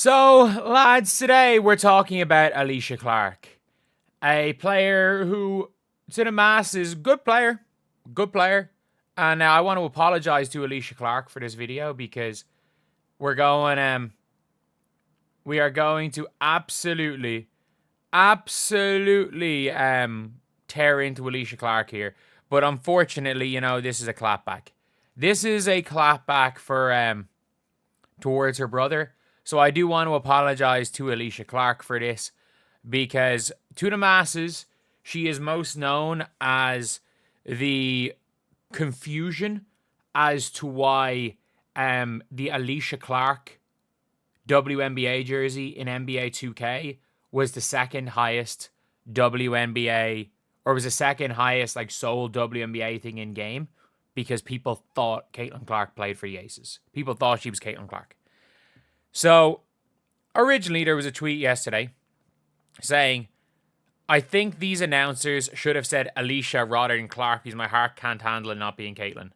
So, lads, today we're talking about Alysha Clark, a player who, to the masses, good player. And now I want to apologize to Alysha Clark for this video because we are going to absolutely tear into Alysha Clark here. But unfortunately, this is a clapback. This is a clapback for towards her brother. So I do want to apologize to Alysha Clark for this because to the masses, she is most known as the confusion as to why the Alysha Clark WNBA jersey in NBA 2K was the second highest WNBA, or was the second highest sold WNBA thing in game, because people thought Caitlin Clark played for the Aces. People thought she was Caitlin Clark. So, originally there was a tweet yesterday saying, I think these announcers should have said Alysha rather than Clark because my heart can't handle it not being Caitlin.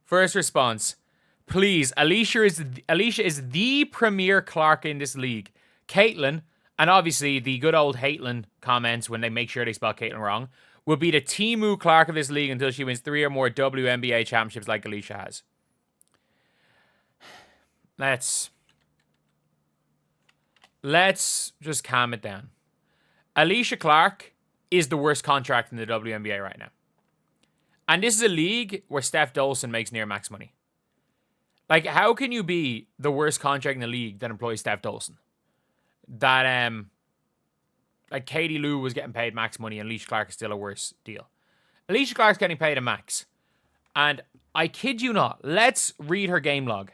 First response, please, Alysha is the premier Clark in this league. Caitlin, and obviously the good old Haitlin comments when they make sure they spell Caitlin wrong, will be the Timu Clark of this league until she wins 3 or more WNBA championships like Alysha has. Let's just calm it down. Alysha Clark is the worst contract in the WNBA right now. And this is a league where Steph Dolson makes near max money. How can you be the worst contract in the league that employs Steph Dolson? That, Katie Lou was getting paid max money and Alysha Clark is still a worse deal. Alysha Clark's getting paid a max. And I kid you not, let's read her game log.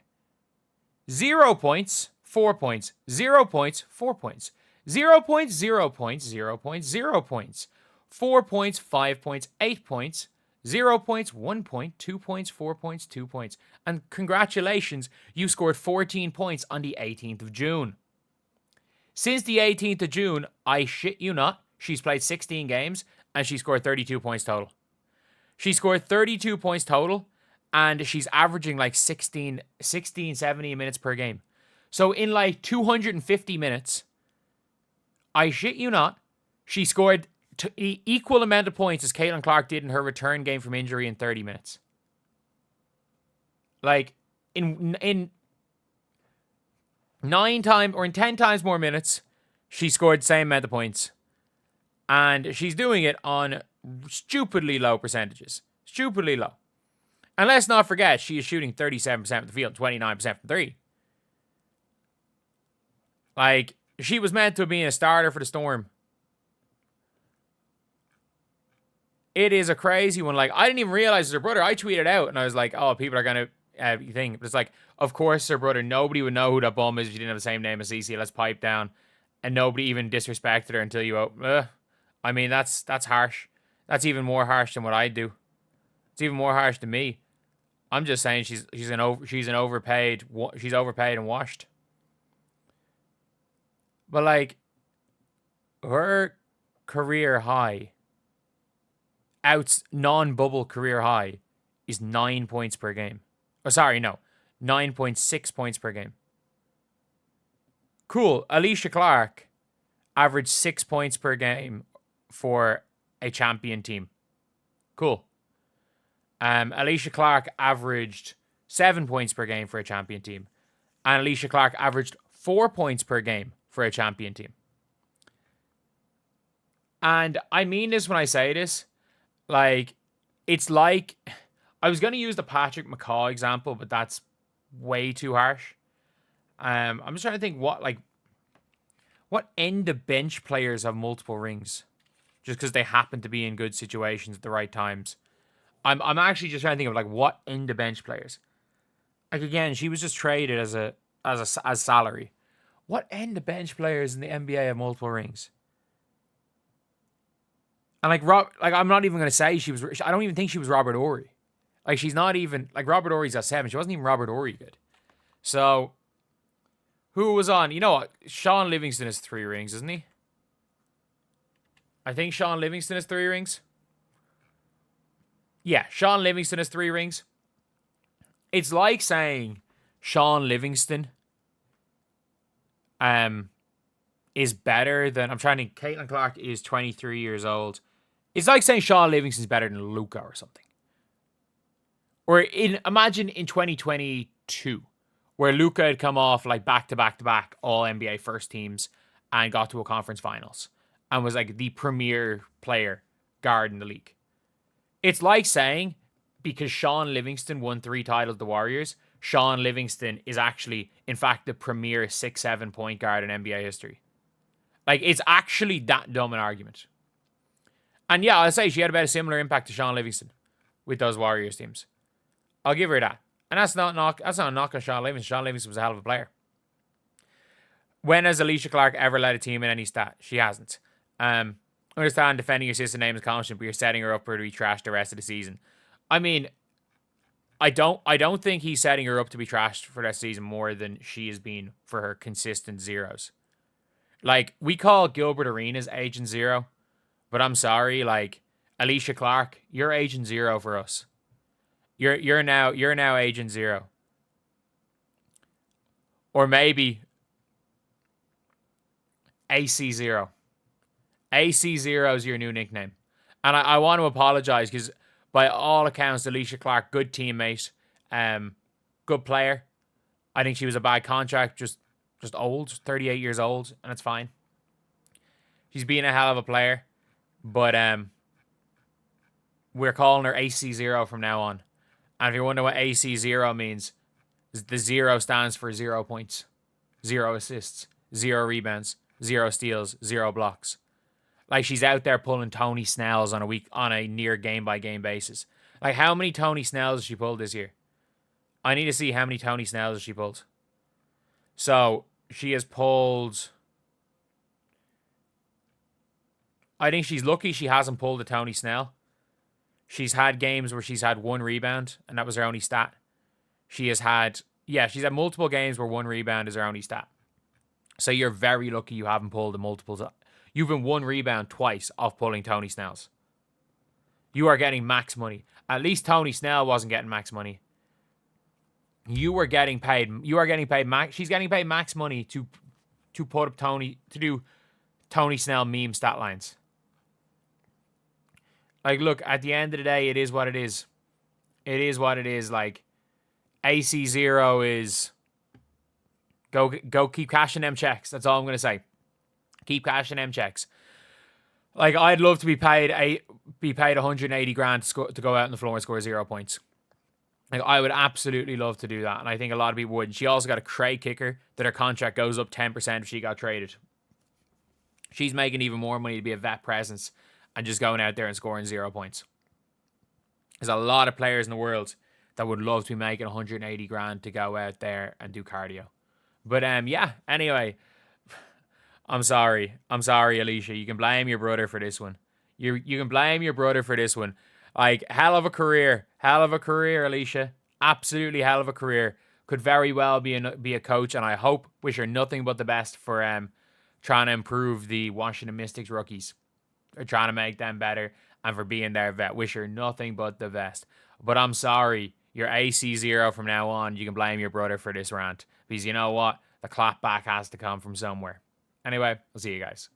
0 points, 4 points, 0 points, 4 points, 0 points, 0 points, 0 points, 0 points, 4 points, 5 points, 8 points, 0 points, 1 point, 2 points, 4 points, 2 points. And congratulations, you scored 14 points on the 18th of June. Since the 18th of June, I shit you not, she's played 16 games and she scored 32 points total. She scored 32 points total and she's averaging 16, 17 minutes per game. So in 250 minutes, I shit you not, she scored equal amount of points as Caitlin Clark did in her return game from injury in 30 minutes. In 10 times more minutes, she scored the same amount of points. And she's doing it on stupidly low percentages. Stupidly low. And let's not forget, she is shooting 37% from the field, 29% from 3. She was meant to be a starter for the Storm. It is a crazy one. I didn't even realize it was her brother. I tweeted out and I was like, oh, people are going to think. But it's of course, her brother. Nobody would know who that bum is if you didn't have the same name as Cece. Let's pipe down. And nobody even disrespected her until you I mean, that's harsh. That's even more harsh than what I do. It's even more harsh than me. I'm just saying she's overpaid and washed. But her career high, non-bubble career high, is 9 points per game. 9.6 points per game. Cool. Alysha Clark averaged 6 points per game for a champion team. Cool. Alysha Clark averaged 7 points per game for a champion team. And Alysha Clark averaged 4 points per game for a champion team. And I mean this when I say this. It's I was going to use the Patrick McCaw example, but that's way too harsh. I'm just trying to think what end of bench players have multiple rings just because they happen to be in good situations at the right times. I'm actually just trying to think of what end of bench players. Again, she was just traded as salary. What end of bench players in the NBA have multiple rings? And I'm not even gonna say she was. I don't even think she was Robert Horry. She's not even Robert Horry's at 7. She wasn't even Robert Horry good. So, who was on? You know what? Sean Livingston has 3 rings, isn't he? I think Sean Livingston has 3 rings. Yeah, Sean Livingston has 3 rings. It's like saying Sean Livingston is better than, I'm trying to, Caitlin Clark is 23 years old. It's like saying Sean Livingston's better than Luka or something. Or imagine in 2022, where Luka had come off like back-to-back-to-back all NBA first teams and got to a conference finals and was like the premier player guard in the league. It's like saying, because Sean Livingston won 3 titles with the Warriors, Sean Livingston is actually, in fact, the premier 6'7" point guard in NBA history. Like, it's actually that dumb an argument. And yeah, I'll say she had about a similar impact to Sean Livingston with those Warriors teams. I'll give her that. And that's not a knock on Sean Livingston. Sean Livingston was a hell of a player. When has Alicia Clark ever led a team in any stat? She hasn't. I understand defending your sister name is constant, but you're setting her up for her to be trashed the rest of the season. I mean, I don't think he's setting her up to be trashed for that season more than she has been for her consistent zeros. Like, we call Gilbert Arenas Agent Zero, but I'm sorry, like, Alicia Clark, you're Agent Zero for us. You're now Agent Zero. Or maybe AC Zero. AC Zero is your new nickname. And I want to apologize because by all accounts, Alicia Clark, good teammate, good player. I think she was a bad contract, just old, 38 years old, and it's fine. She's being a hell of a player, but we're calling her AC0 from now on. And if you wonder what AC0 means, the 0 stands for 0 points, 0 assists, 0 rebounds, 0 steals, 0 blocks. Like, she's out there pulling Tony Snells on a near game-by-game basis. Like, how many Tony Snells has she pulled this year? I need to see how many Tony Snells she pulled. So, she has pulled... I think she's lucky she hasn't pulled a Tony Snell. She's had games where she's had 1 rebound, and that was her only stat. She's had multiple games where 1 rebound is her only stat. So you're very lucky you haven't pulled a multiple... You've been 1 rebound twice off pulling Tony Snells. You are getting max money. At least Tony Snell wasn't getting max money. You are getting paid max. She's getting paid max money to put up to do Tony Snell meme stat lines. Like, look, at the end of the day, it is what it is. It is what it is. Like, AC0 is go keep cashing them checks. That's all I'm gonna say. Keep cashing them checks. Like, I'd love to be paid 180 grand to go out on the floor and score 0 points. Like, I would absolutely love to do that, and I think a lot of people would. And she also got a trade kicker that her contract goes up 10% if she got traded. She's making even more money to be a vet presence and just going out there and scoring 0 points. There's a lot of players in the world that would love to be making 180 grand to go out there and do cardio. But yeah, anyway, I'm sorry, Alicia. You can blame your brother for this one. You can blame your brother for this one. Like, hell of a career, Alicia. Absolutely hell of a career. Could very well be a coach, and I wish her nothing but the best for trying to improve the Washington Mystics rookies. Or trying to make them better, and for being their vet. Wish her nothing but the best. But I'm sorry, you're AC0 from now on. You can blame your brother for this rant. Because you know what? The clapback has to come from somewhere. Anyway, I'll see you guys.